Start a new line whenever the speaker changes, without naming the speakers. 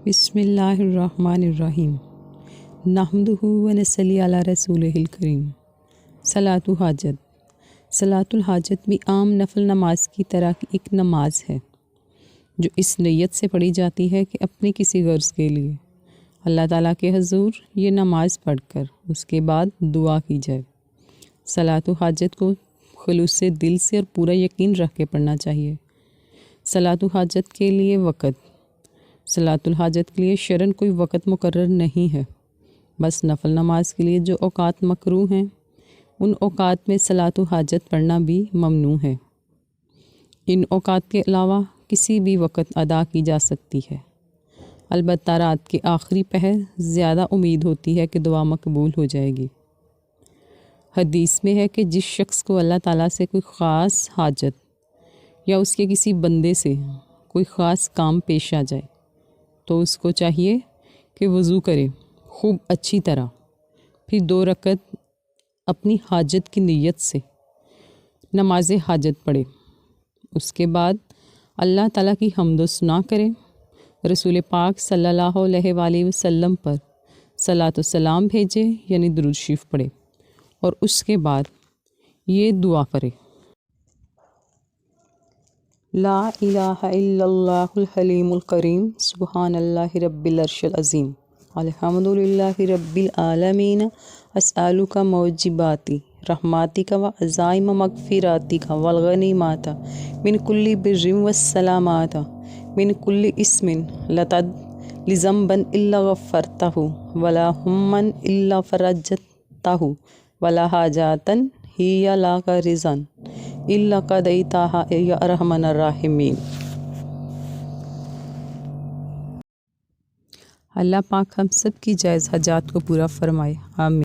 بسم اللہ الرحمن الرحیم نحمدہ و نصلی علی رسولہ الکریم۔ صلاۃ الحاجت بھی عام نفل نماز کی طرح کی ایک نماز ہے جو اس نیت سے پڑھی جاتی ہے کہ اپنے کسی غرض کے لیے اللہ تعالیٰ کے حضور یہ نماز پڑھ کر اس کے بعد دعا کی جائے۔ صلاۃ الحاجت کو خلوص دل سے اور پورا یقین رکھ کے پڑھنا چاہیے۔ صلاۃ الحاجت کے لیے وقت، صلاۃ الحاجت کے لیے شرعاً کوئی وقت مقرر نہیں ہے، بس نفل نماز کے لیے جو اوقات مکروہ ہیں ان اوقات میں صلاۃ الحاجت پڑھنا بھی ممنوع ہے۔ ان اوقات کے علاوہ کسی بھی وقت ادا کی جا سکتی ہے، البتہ رات کے آخری پہر زیادہ امید ہوتی ہے کہ دعا مقبول ہو جائے گی۔ حدیث میں ہے کہ جس شخص کو اللہ تعالیٰ سے کوئی خاص حاجت یا اس کے کسی بندے سے کوئی خاص کام پیش آ جائے تو اس کو چاہیے کہ وضو کرے خوب اچھی طرح، پھر 2 رکعت اپنی حاجت کی نیت سے نماز حاجت پڑھے، اس کے بعد اللہ تعالیٰ کی حمد و ثنا کرے، رسول پاک صلی اللہ علیہ وآلہ وسلم پر صلاۃ و سلام بھیجے یعنی درود شریف پڑھے، اور اس کے بعد یہ دعا کرے: لا الہ الا اللہ الحلیم الکریم سبحان اللہ رب العرش العظیم الحمد للہ رب العالمین اسألک موجبات رحمتک و عزائم مغفراتک والغنیمات من کل بر والسلامات من کل اسم لتد لذنب الا غفرتہ ولا ہما الا فرجتہ ولا حاجۃ ہی لک رضا الا قضیتہا یا ارحم الراحمین۔ اللہ پاک ہم سب کی جائز حاجات کو پورا فرمائے، آمین۔